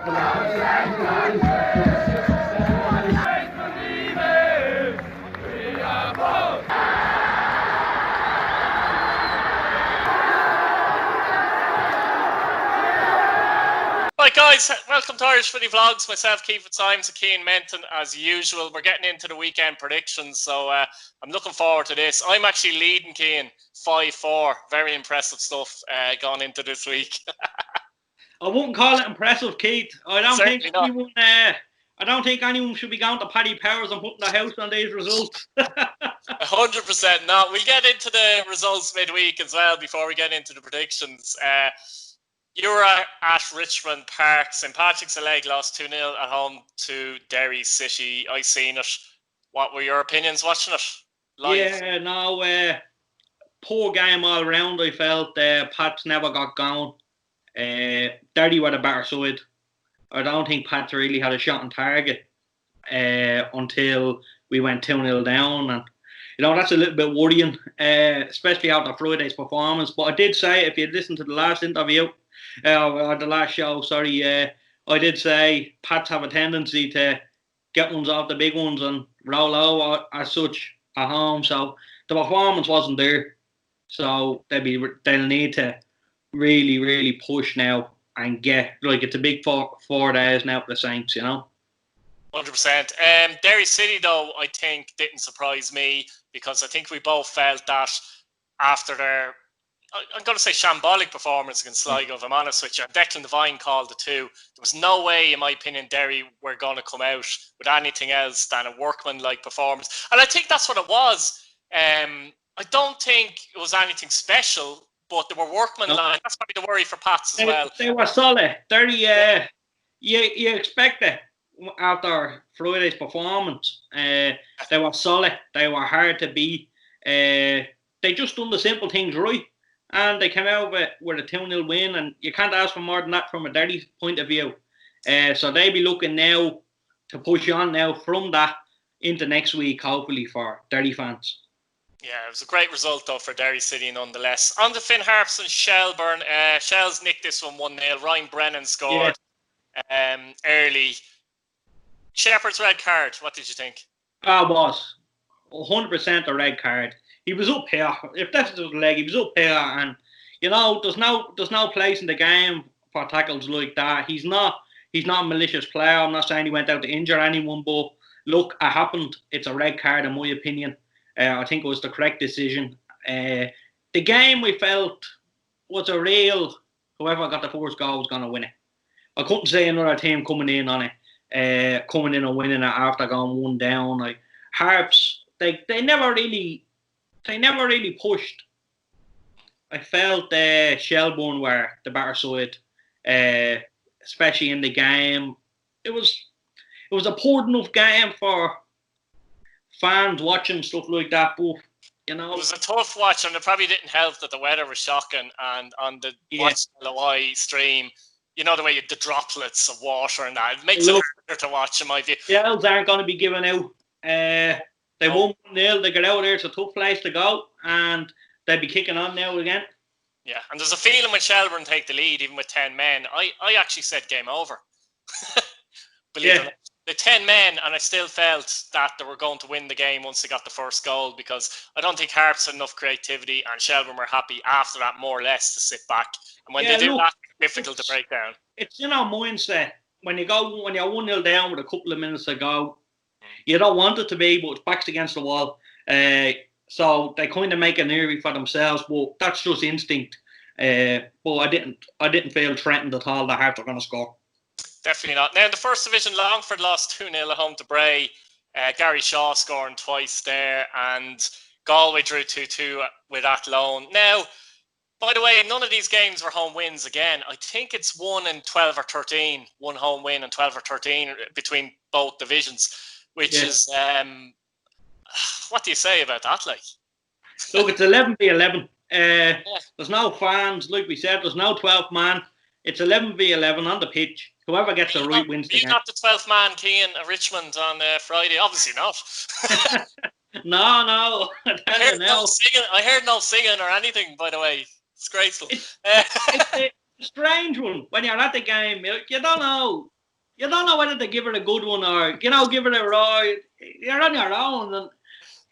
Right, guys, welcome to Irish Footy Vlogs. Myself, Keith Symes, and Cian Menton, as usual. We're getting into the weekend predictions, so I'm looking forward to this. I'm actually leading Cian 5-4. Very impressive stuff going into this week. I wouldn't call it impressive, Keith. I don't think anyone should be going to Paddy Powers and putting the house on these results. 100% not. We'll get into the results midweek as well before we get into the predictions. You were at Richmond Park. St Patrick's Leg lost 2-0 at home to Derry City. I seen it. What were your opinions watching it live? Yeah, no, poor game all around. I felt Pats never got going. Derry were the better side. I don't think Pats really had a shot on target until we went 2-0 down. And, that's a little bit worrying, especially after Friday's performance. But I did say, if you'd listened to the last interview, or the last show, I did say Pats have a tendency to get ones off the big ones and roll over as such at home. So the performance wasn't there. So they'll need to really, really push now and get, it's a big 4 days now for the Saints, 100%. Derry City, though, I think didn't surprise me, because I think we both felt that after their, I'm going to say, shambolic performance against Sligo, if I'm honest with you. Declan Devine called the 2. There was no way, in my opinion, Derry were going to come out with anything else than a workman-like performance. And I think that's what it was. I don't think it was anything special, but they were workman-like. That's probably the worry for Pats as well. They were solid. Derry, you expect it after Friday's performance. They were solid. They were hard to beat. They just done the simple things right. And they came out with a 2-0 win, and you can't ask for more than that from a Derry point of view. So they'll be looking now to push on now from that into next week, hopefully, for Derry fans. Yeah, it was a great result, though, for Derry City, nonetheless. On to Finn Harps and Shelbourne. Shells nicked this one 1-0. Ryan Brennan scored early. Shepherd's red card, what did you think? It was 100% a red card. He was up here. If that's his leg, he was up here, and there's no place in the game for tackles like that. He's not a malicious player. I'm not saying he went out to injure anyone, but look, it happened. It's a red card, in my opinion. I think it was the correct decision. The game, we felt, was a real, whoever got the first goal was going to win it. I couldn't see another team coming in on it, coming in and winning it after going 1 down. Harps, they never really pushed. I felt Shelbourne were the better side, especially in the game. It was a poor enough game for fans watching stuff like that, but it was a tough watch, and it probably didn't help that the weather was shocking. And on the Watch LOI stream, the way the droplets of water and that, it makes it harder to watch, in my view. Shells aren't going to be giving out. They won 1-0. They get out there. It's a tough place to go, and they'll be kicking on now again. Yeah, and there's a feeling when Shelbourne take the lead, even with 10 men, I actually said game over. Believe it or not. The 10 men, and I still felt that they were going to win the game once they got the first goal, because I don't think Harps had enough creativity, and Shelbourne were happy after that, more or less, to sit back. And when they do that, it's difficult to break down. It's mindset. When you're 1-0 down with a couple of minutes to go, you don't want it to be, but it's backs against the wall. So they kind of make an eerie for themselves, but that's just instinct. But I didn't feel threatened at all that Hearts are going to score. Definitely not. Now, in the first division, Longford lost 2-0 at home to Bray. Gary Shaw scoring twice there, and Galway drew 2-2 with Athlone. Now, by the way, none of these games were home wins again. I think it's 1 in 12 or 13, one home win and 12 or 13 between both divisions, which is, what do you say about that, like? Look, it's 11v11. There's no fans, like we said, there's no 12th man. It's 11v11 on the pitch. Whoever gets the right wins the game. You're not the 12th man, Cian, at Richmond on Friday. Obviously not. No. I heard no singing or anything, by the way. It's graceful. It's a strange one. When you're at the game, you don't know. you don't know whether to give it a good one or give it a right. You're on your own, and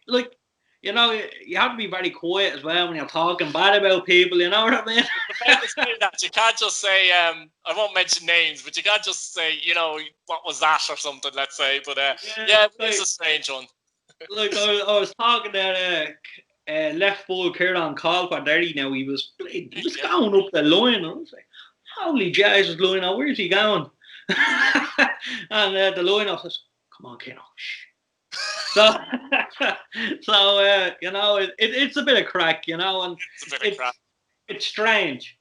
like you have to be very quiet as well when you're talking bad about people. You know what I mean? About to say that you can't just say I won't mention names, but you can't just say what was that or something. Let's say, but it's a strange one. Like I was talking there. Left full Kieran Colfer there. He was going up the line, and I was like, "Holy Jesus, Lionel, where's he going?" And the Lionel says, "Come on, Keno." So, it's a bit of crack, and it's a bit of crack. It's strange.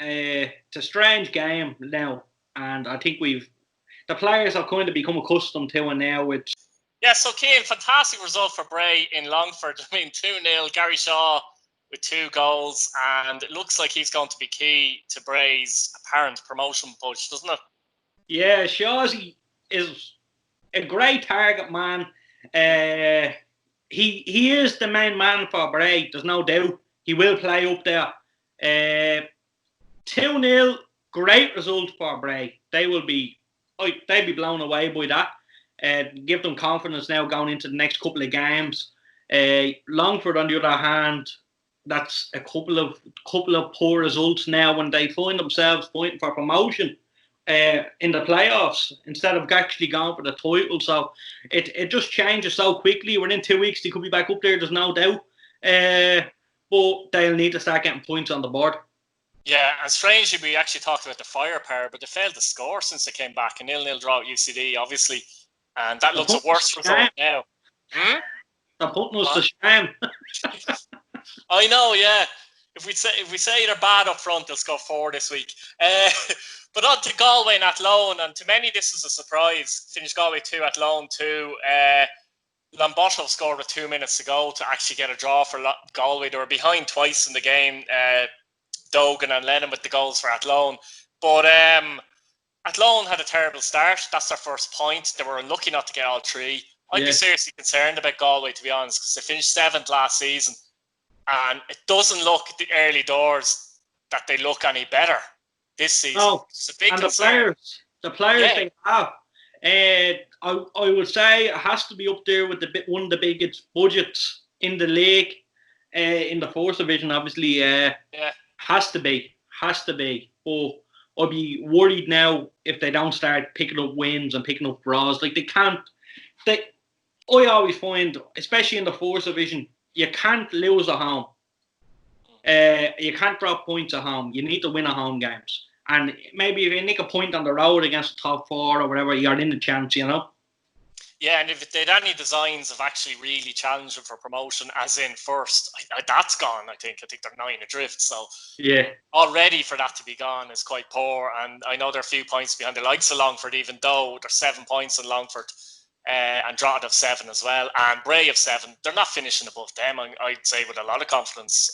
It's a strange game now, and I think the players have kind of become accustomed to it now. Yeah, so Cian, fantastic result for Bray in Longford. I mean, 2-0, Gary Shaw with 2 goals, and it looks like he's going to be key to Bray's apparent promotion push, doesn't it? Yeah, Shawsy is a great target man. He is the main man for Bray, there's no doubt. He will play up there. 2-0, great result for Bray. They'd be blown away by that. Give them confidence now going into the next couple of games. Longford, on the other hand, that's a couple of poor results now when they find themselves fighting for promotion in the playoffs instead of actually going for the title. So it just changes so quickly. Within 2 weeks, they could be back up there. There's no doubt. But they'll need to start getting points on the board. Yeah, and strangely, we actually talked about the firepower, but they failed to score since they came back. A 0-0 draw at UCD, obviously. And that looks a worse result now. They're putting us to shame. I know, yeah. If we say they're bad up front, they'll score 4 this week. But on to Galway and Athlone, and to many this is a surprise. Finished Galway 2, Athlone 2. Lomboto scored with 2 minutes to go to actually get a draw for Galway. They were behind twice in the game. Dogan and Lennon with the goals for Athlone. But Athlone had a terrible start. That's their first point. They were unlucky not to get all 3. I'd be seriously concerned about Galway, to be honest, because they finished 7th last season. And it doesn't look at the early doors that they look any better this season. No, it's a big and concern. the players they have. I would say it has to be up there with one of the biggest budgets in the league, in the 4th division, obviously. Has to be. But I'd be worried now if they don't start picking up wins and picking up draws. Like, they can't. I always find, especially in the 4th division, you can't lose at home. You can't drop points at home. You need to win at home games. And maybe if you nick a point on the road against the top 4 or whatever, you're in the chance, Yeah, and if they had any designs of actually really challenging for promotion, as in first, that's gone, I think. I think they're 9 adrift. So yeah, already for that to be gone is quite poor. And I know they're a few points behind the likes of Longford, even though they're 7 points in Longford. And Drogheda have 7 as well, and Bray have 7. They're not finishing above them, I'd say, with a lot of confidence.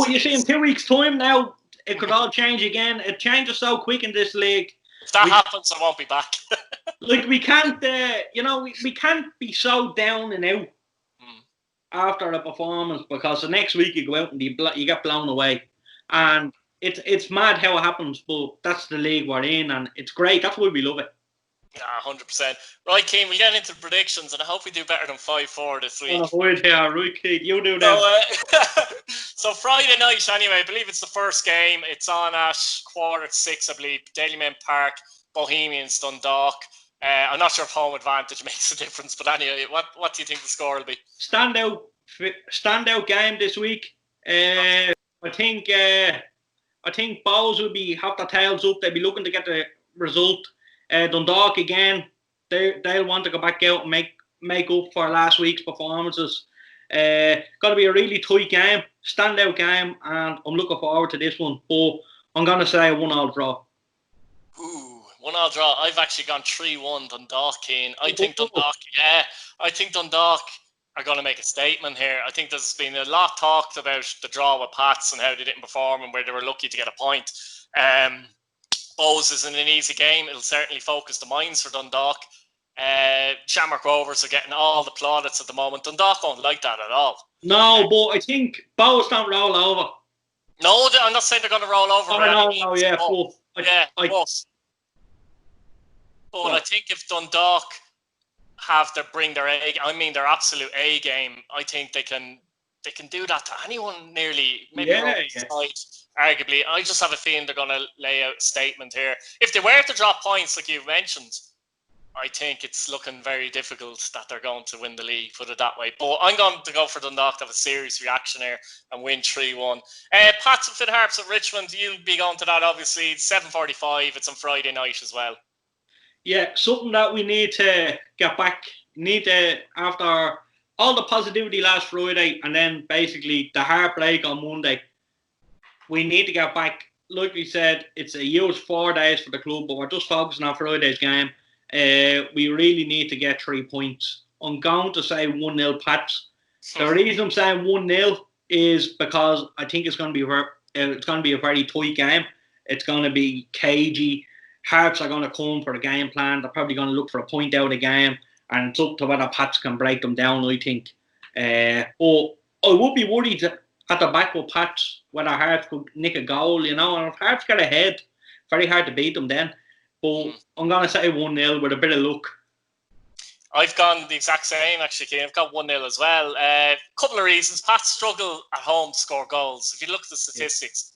You see, in 2 weeks' time now, it could all change again. It changes so quick in this league. If that happens, I won't be back. Like, we can't, we can't be so down and out after a performance, because the next week you go out and you get blown away. And it's mad how it happens, but that's the league we're in, and it's great. That's why we love it. Yeah, 100%. Right, Cian, we get into predictions, and I hope we do better than 5-4 this week. Right, Keith, you do that. So Friday night, anyway, I believe it's the first game. It's on at 6:15, I believe, Dalymount Park, Bohemians, Dundalk. I'm not sure if home advantage makes a difference, but anyway, what do you think the score will be? Standout game this week. I think Bows will have their tails up. They'll be looking to get the result. Dundalk again, they'll want to go back out and make up for last week's performances. Got to be a really tight game, standout game, and I'm looking forward to this one. But I'm going to say a 1-1 draw. Ooh, 1-1 draw. I've actually gone 3-1 Dundalk, Cian. I think Dundalk are going to make a statement here. I think there's been a lot talked about the draw with Pats and how they didn't perform and where they were lucky to get a point. Bowes isn't an easy game. It'll certainly focus the minds for Dundalk. Shamrock Rovers are getting all the plaudits at the moment. Dundalk don't like that at all. No, but I think Bowes don't roll over. No, I'm not saying they're going to roll over. But I think if Dundalk bring their their absolute A game, I think they can do that to anyone nearly. Maybe side, arguably. I just have a feeling they're going to lay out a statement here. If they were to drop points, like you've mentioned, I think it's looking very difficult that they're going to win the league, put it that way. But I'm going to go for Dundalk to have a serious reaction here and win 3-1. Pats and Finn Harps at Richmond, you'll be going to that, obviously. It's 7:45. It's on Friday night as well. Yeah, something that we need to get back. After all the positivity last Friday and then basically the heartbreak on Monday, we need to get back. Like we said, it's a huge 4 days for the club, but we're just focusing on Friday's game. We really need to get 3 points. I'm going to say 1-0 Pats. The reason I'm saying 1-0 is because I think it's going to be a very tight game. It's going to be cagey. Hearts are going to come for the game plan. They're probably going to look for a point out of the game, and it's up to whether Pats can break them down, I think. But I would be worried at the back with Pats whether Hearts could nick a goal, and if Hearts get ahead, very hard to beat them then. But I'm going to say 1-0 with a bit of luck. I've gone the exact same, actually, Keane. I've got 1-0 as well. Couple of reasons. Pats struggle at home to score goals. If you look at the statistics,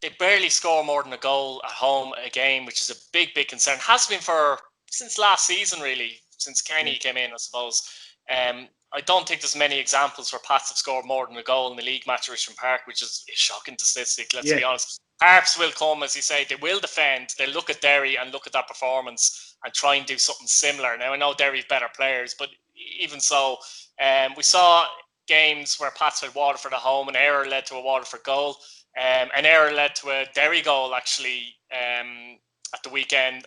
they barely score more than a goal at home a game, which is a big, big concern. Has been since last season, really, since Kenny came in, I suppose. I don't think there's many examples where Pats have scored more than a goal in the league match at Richmond Park, which is a shocking statistic, let's be honest. Harps will come, as you say, they will defend. They'll look at Derry and look at that performance and try and do something similar. Now, I know Derry's better players, but even so, we saw games where Pats had Waterford at home, an error led to a Waterford goal. An error led to a Derry goal, actually, at the weekend,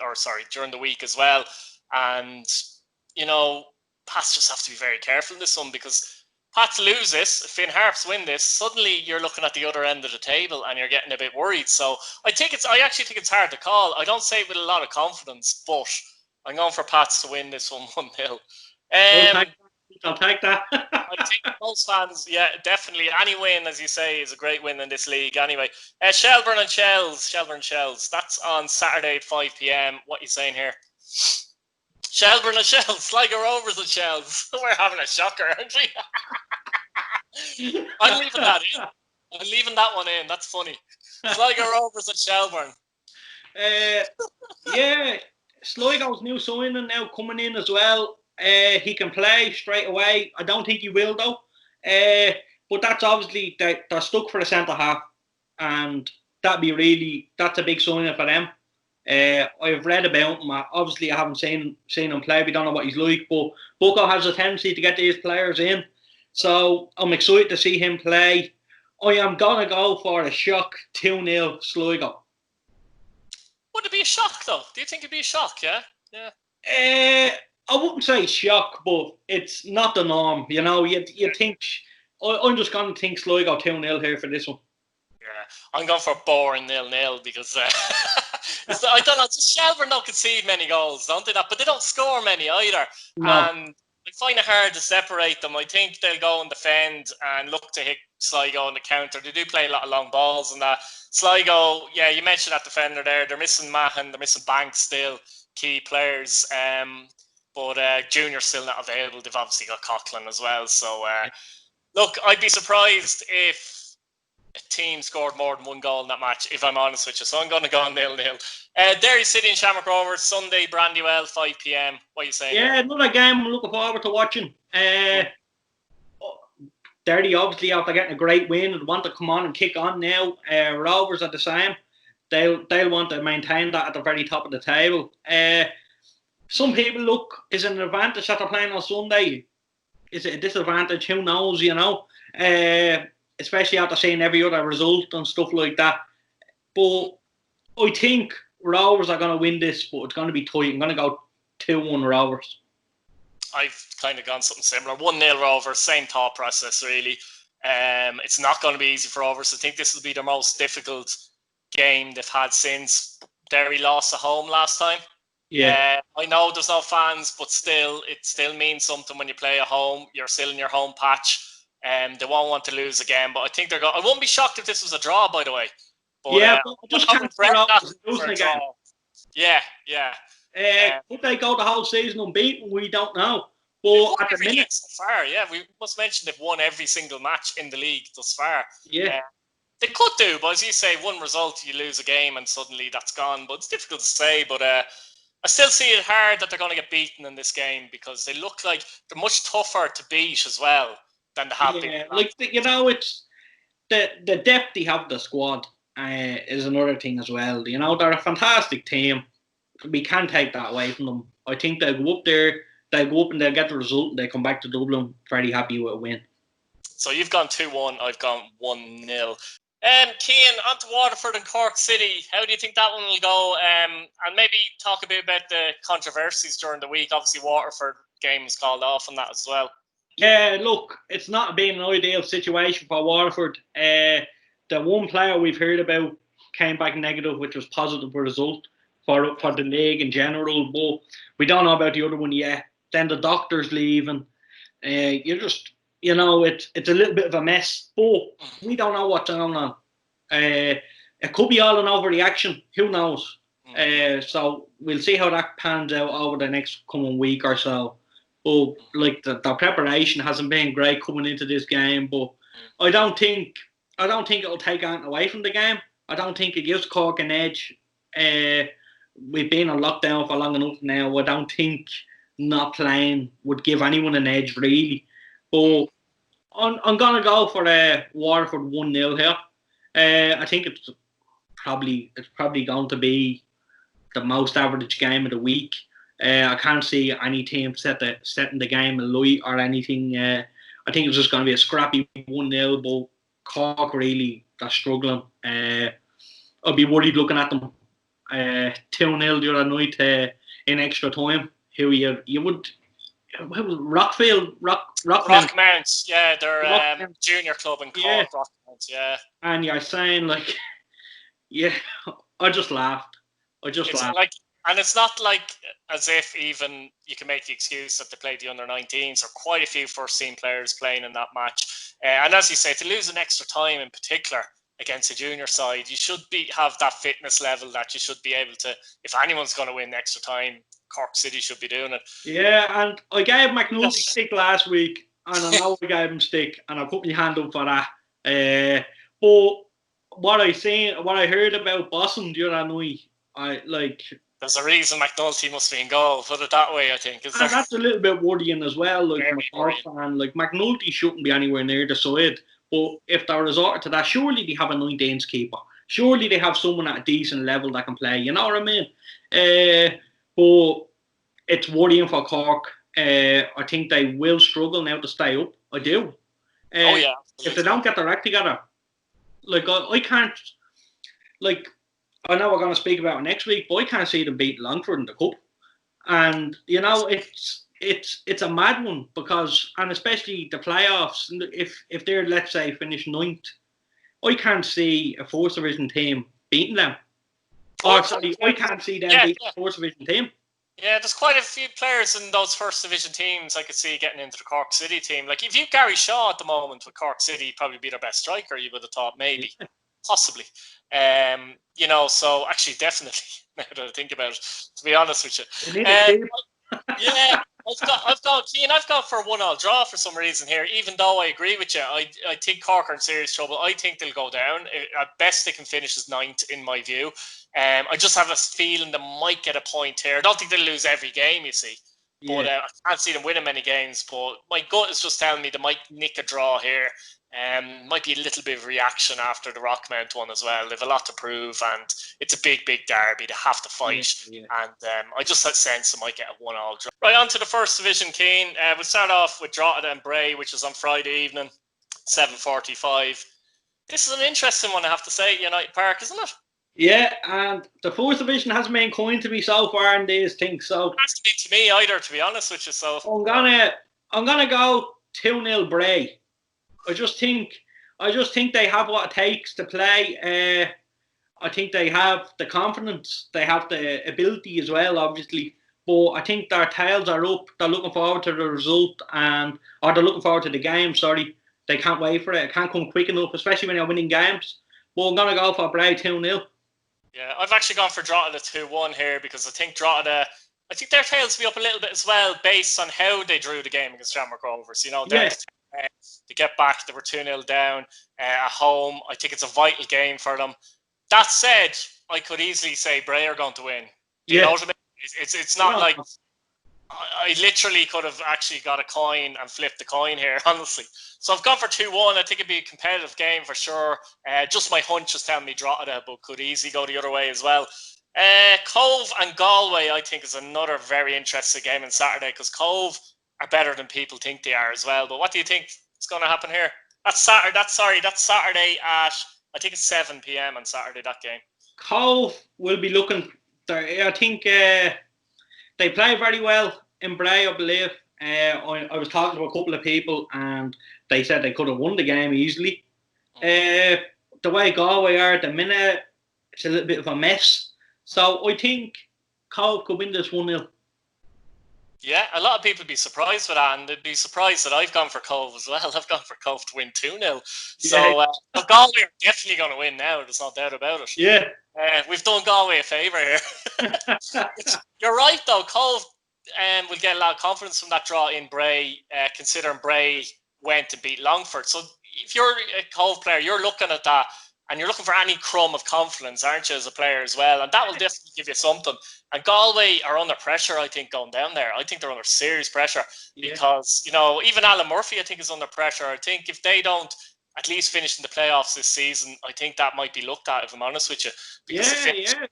during the week as well. And, Pats just have to be very careful in this one, because Pats lose this, Finn Harps win this, suddenly you're looking at the other end of the table and you're getting a bit worried. So I actually think it's hard to call. I don't say it with a lot of confidence, but I'm going for Pats to win this one 1-0. I'll take that. I think most fans, definitely. Any win, as you say, is a great win in this league anyway. Shelburne and Shells. That's on Saturday at 5 p.m. What are you saying here? Shelburne and Shells. Sligo Rovers and Shells. We're having a shocker, aren't we? I'm leaving that in. I'm leaving that one in. That's funny. Sligo Rovers and Shelburne. Sligo's new signing now coming in as well. He can play straight away. I don't think he will though. But that's obviously they're stuck for the centre half, and that's a big signing for them. I've read about him. Obviously, I haven't seen him play. We don't know what he's like, but Bucco has a tendency to get these players in. So I'm excited to see him play. I am gonna go for a shock 2-0 Sligo. Would it be a shock though? Do you think it'd be a shock? Yeah. I wouldn't say shock, but it's not the norm. You think. I'm just gonna think Sligo 2-0 here for this one. Yeah, I'm going for a boring 0-0 because I don't know. Just Shelburne don't concede many goals, don't they? But they don't score many either. No. And I find it hard to separate them. I think they'll go and defend and look to hit Sligo on the counter. They do play a lot of long balls and that. Sligo, you mentioned that defender there. They're missing Mahan, they're missing Banks still, key players. But Junior's still not available. They've obviously got Coughlin as well. So, look, I'd be surprised if a team scored more than one goal in that match, if I'm honest with you. So I'm going to go on 0-0. Derry City and Shamrock Rovers, Sunday, Brandywell, 5 p.m. What are you saying? Yeah, another game I'm looking forward to watching. Derry, obviously, after getting a great win, and want to come on and kick on now. Rovers are the same. They'll want to maintain that at the very top of the table. Some people look, is it an advantage that they're playing on Sunday? Is it a disadvantage? Who knows, especially after seeing every other result and stuff like that. But I think Rovers are going to win this, but it's going to be tight. I'm going to go 2-1 Rovers. I've kind of gone something similar. 1-0 Rovers, same thought process, really. It's not going to be easy for Rovers. I think this will be the most difficult game they've had since Derry lost at home last time. Yeah. I know there's no fans, but still, it still means something when you play at home. You're still in your home patch. They won't want to lose again, but I think they're going. I wouldn't be shocked if this was a draw, by the way. But, but just can't regret that for a draw. Yeah. Could they go the whole season unbeaten? We don't know. They've But won at the every game minute, so far. Yeah, we must mention they've won every single match in the league thus far. yeah. They could do, but as you say, one result, you lose a game and suddenly that's gone. But it's difficult to say. But I still see it hard that they're going to get beaten in this game because they look like they're much tougher to beat as well than they have been. Yeah, like it's the depth they have the squad is another thing as well. You know, they're a fantastic team. We can't take that away from them. I think they'll go up there, they'll go up and they'll get the result, and they come back to Dublin very happy with a win. So you've gone 2-1, I've gone 1-0. Cian, on to Waterford and Cork City. How do you think that one will go? And maybe talk a bit about the controversies during the week. Obviously, Waterford game was called off on that as well. Yeah, look, it's not been an ideal situation for Waterford. The one player we've heard about came back negative, which was positive result for the league in general, but we don't know about the other one yet. Then the doctor's leaving. You know, it's a little bit of a mess, but we don't know what's going on. It could be all an overreaction. Who knows? So we'll see how that pans out over the next coming week or so. But like the preparation hasn't been great coming into this game. But I don't think it'll take anything away from the game. I don't think it gives Cork an edge. We've been on lockdown for long enough now. I don't think not playing would give anyone an edge really. But I'm gonna go for Waterford 1-0 here. I think it's probably going to be the most average game of the week. I can't see any team setting the game alight or anything. I think it's just going to be a scrappy 1-0, but Cork really are struggling. I'd be worried looking at them 2-0 the other night in extra time. Who you would Rockmount, yeah, they're junior club in Cork, yeah. Rockmount, yeah. And you're saying like, yeah, I just laughed. Like, and it's not like as if even you can make the excuse that they played the under-19s. Or quite a few first-team players playing in that match. And as you say, to lose an extra time in particular against a junior side, you should have that fitness level that you should be able to. If anyone's going to win extra time, Cork City should be doing it. Yeah, and I gave McNulty stick last week, and I know I gave him stick, and I put my hand up for that. But what I heard about Boston the other night, there's a reason McNulty must be in goal. Put it that way, I think. And that's a little bit worrying as well. Like from a Cork fan, like McNulty shouldn't be anywhere near the side. But if they resort to that, surely they have a 19s keeper. Surely they have someone at a decent level that can play. You know what I mean? But it's worrying for Cork. I think they will struggle now to stay up. I do. Oh yeah. If they don't get their act together, like I can't. Like I know we're going to speak about it next week, but I can't see them beat Longford in the cup. And you know it's a mad one because, and especially the playoffs. If they're, let's say, finish 9th, I can't see a 4th division team beating them. I can't see them beating a 4th division team. Yeah, there's quite a few players in those first division teams I could see getting into the Cork City team. Like if you've Gary Shaw at the moment with Cork City, he'd probably be their best striker. You would have thought maybe, possibly. You know, so actually, definitely. Now that I think about it, to be honest with you, yeah, I've gone for a 1-1 draw for some reason here. Even though I agree with you, I think Cork are in serious trouble. I think they'll go down. At best, they can finish as 9th, in my view. I just have a feeling they might get a point here. I don't think they'll lose every game, you see. But I can't see them winning many games. But my gut is just telling me they might nick a draw here. Might be a little bit of reaction after the Rockmount one as well. They have a lot to prove, and it's a big derby. They have to fight, and I just had sense they might get a 1-1 draw. Right, on to the first division, Keane. We'll start off with Drogheda and Bray, which is on Friday evening, 7:45. This is an interesting one, I have to say. United Park, isn't it? Yeah, and the 4th division hasn't been kind to me so far in these things. So it hasn't been to me either, to be honest with you. So I'm gonna go 2-0 Bray. I just think they have what it takes to play. I think they have the confidence, they have the ability as well, obviously. But I think their tails are up. They're looking forward to the result, or they're looking forward to the game. Sorry, they can't wait for it. It can't come quick enough, especially when you're winning games. But I'm gonna go for Bray 2-0. Yeah, I've actually gone for Drogheda 2-1 here because I think Drogheda I think their tails will be up a little bit as well, based on how they drew the game against Shamrock Rovers. You know, down to get back, they were 2-0 down at home. I think it's a vital game for them. That said, I could easily say Bray are going to win. Do you know what I mean? It's not like I literally could have actually got a coin and flipped the coin here, honestly. So I've gone for 2-1. I think it'd be a competitive game for sure. Just my hunch is telling me Drogheda, but could easily go the other way as well. Cove and Galway, I think, is another very interesting game on Saturday, because Cove are better than people think they are as well. But what do you think is going to happen here? That's Saturday. That's Saturday at, I think it's 7 p.m. on Saturday, that game. Cove will be looking. I think they play very well in Bray, I believe. I was talking to a couple of people and they said they could have won the game easily. The way Galway are at the minute, it's a little bit of a mess. So I think Cove could win this 1-0. Yeah, a lot of people would be surprised with that, and they'd be surprised that I've gone for Cove as well. I've gone for Cove to win 2-0. So Galway are definitely going to win now. There's no doubt about it. Yeah. We've done Galway a favour here. You're right, though. Cove will get a lot of confidence from that draw in Bray, considering Bray went to beat Longford. So if you're a Cove player, you're looking at that, and you're looking for any crumb of confidence, aren't you, as a player as well? And that will definitely give you something. And Galway are under pressure, I think, going down there. I think they're under serious pressure because, you know, even Alan Murphy, I think, is under pressure. I think if they don't at least finish in the playoffs this season, I think that might be looked at, if I'm honest with you. Because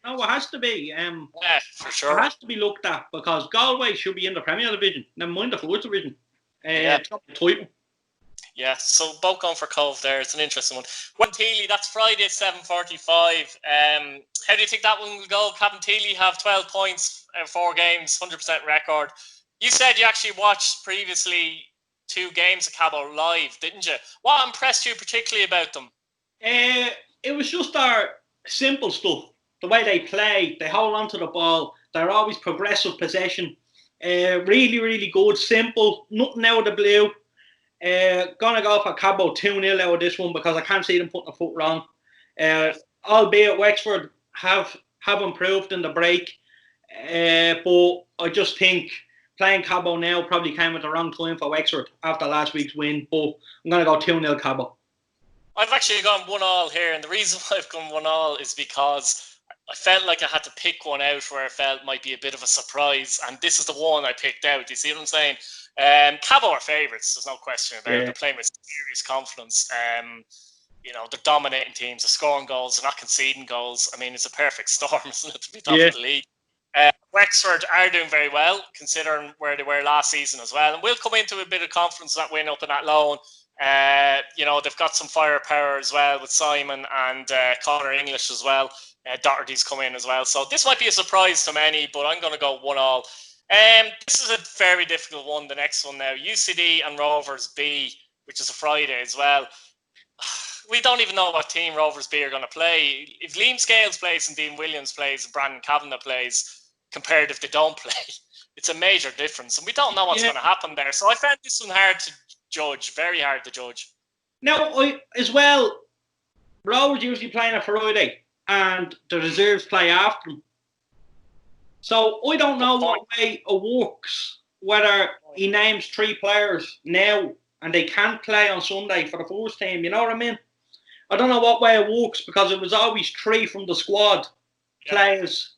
no, it has to be. Yeah, for sure. It has to be looked at because Galway should be in the Premier Division, never mind the Fourth Division. Top the title. Yeah, so both going for Cove there. It's an interesting one. Cabinteely, that's Friday at 7:45. How do you think that one will go? Cabinteely have 12 points, 4 games, 100% record. You said you actually watched previously 2 games of Cabo live, didn't you? What impressed you particularly about them? It was just our simple stuff. The way they play, they hold on to the ball. They're always progressive possession. Really, really good, simple, nothing out of the blue. Gonna go for Cabo 2-0 out of this one because I can't see them putting a foot wrong. Albeit Wexford have improved in the break, but I just think playing Cabo now probably came at the wrong time for Wexford after last week's win. But I'm gonna go 2-0 Cabo. I've actually gone 1-1 here, and the reason why I've gone 1-1 is because I felt like I had to pick one out where I felt might be a bit of a surprise, and this is the one I picked out. You see what I'm saying? Cabo are favourites, there's no question about it. They're playing with serious confidence. You know, they're dominating teams, they're scoring goals, they're not conceding goals. I mean, it's a perfect storm, isn't it, to be top of the league. Wexford are doing very well, considering where they were last season as well. And we'll come into a bit of confidence that win up in that loan. You know, they've got some firepower as well with Simon and Connor English as well. Doherty's come in as well. So this might be a surprise to many, but I'm going to go 1-1. This is a very difficult one, the next one now. UCD and Rovers B, which is a Friday as well. We don't even know what team Rovers B are going to play. If Liam Scales plays and Dean Williams plays and Brandon Kavanagh plays, compared if they don't play, it's a major difference. And we don't know what's going to happen there. So I found this one hard to judge, very hard to judge. Now, as well, Rovers usually play on a Friday and the reserves play after them. So I don't know what way it works, whether he names 3 players now and they can't play on Sunday for the first team, you know what I mean? I don't know what way it works because it was always 3 from the squad players,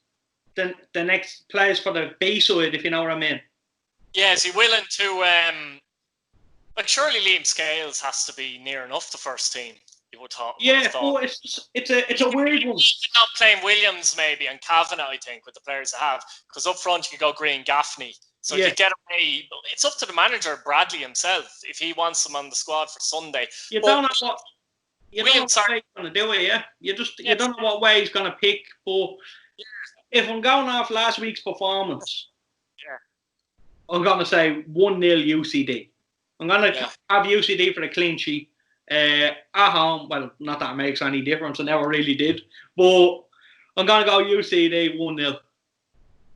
the next players for the B side, if you know what I mean. Yeah, is he willing to, like surely Liam Scales has to be near enough the first team. You would thought. Yeah, but it's a weird one. Not playing Williams maybe and Kavanagh, I think, with the players they have, because up front you could go Green, Gaffney. So if you get away, it's up to the manager Bradley himself if he wants them on the squad for Sunday. You don't know what he's going to do it. Yeah, you don't know what way he's going to pick. But if I'm going off last week's performance, I'm going to say 1-0 UCD. I'm going to have UCD for a clean sheet. At home, well, not that it makes any difference. I never really did. But I'm going to go UCD 1-0. It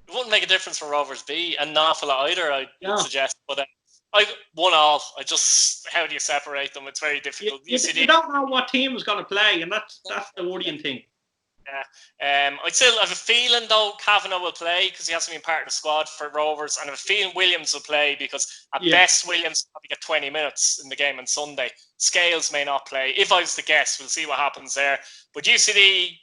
wouldn't make a difference for Rovers B, and not a lot either, I'd suggest. But I 1-1. How do you separate them? It's very difficult. You don't know what team is going to play, and that's the worrying thing. Yeah. I'd still have a feeling though Kavanagh will play because he hasn't been part of the squad for Rovers, and I have a feeling Williams will play because at Yeah, best Williams will probably get 20 minutes in the game on Sunday. Scales may not play. If I was to guess, we'll see what happens there. But UCD,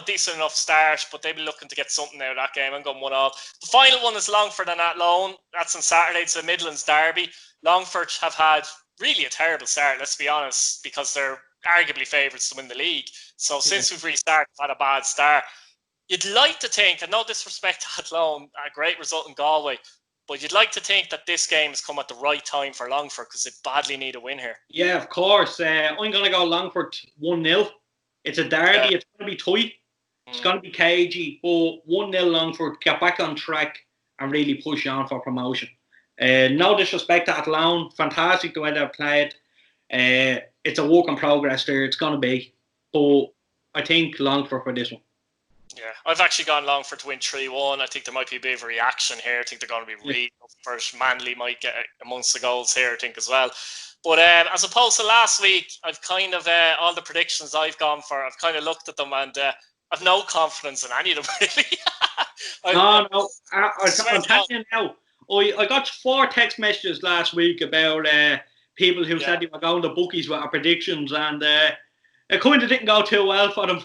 decent enough start, but they'll be looking to get something out of that game. I'm going 1-1. The final one is Longford and Athlone. That's on Saturday. It's a Midlands derby. Longford have had really a terrible start, let's be honest, because they're arguably favourites to win the league. So yeah. since we've restarted, we've had a bad start. You'd like to think, and no disrespect to Athlone, a great result in Galway, but you'd like to think that this game has come at the right time for Longford because they badly need a win here. Yeah, of course. I'm going to go Longford 1-0. It's a Yeah. derby. It's going to be tight. It's going to be cagey. But 1-0 Longford, get back on track and really push on for promotion. No disrespect to Athlone. Fantastic the way they've played. It's a work in progress there. It's going to be. But I think Longford for this one. Yeah, I've actually gone Longford to win 3-1. I think there might be a bit of a reaction here. I think they're going to be really up first. Manly might get amongst the goals here, I think, as well. But as opposed to last week, I've kind of, all the predictions I've gone for, I've kind of looked at them and I've no confidence in any of them, really. No. I'm telling you now. I got 4 text messages last week about people who said they were going to bookies with our predictions, and it kind of didn't go too well for them.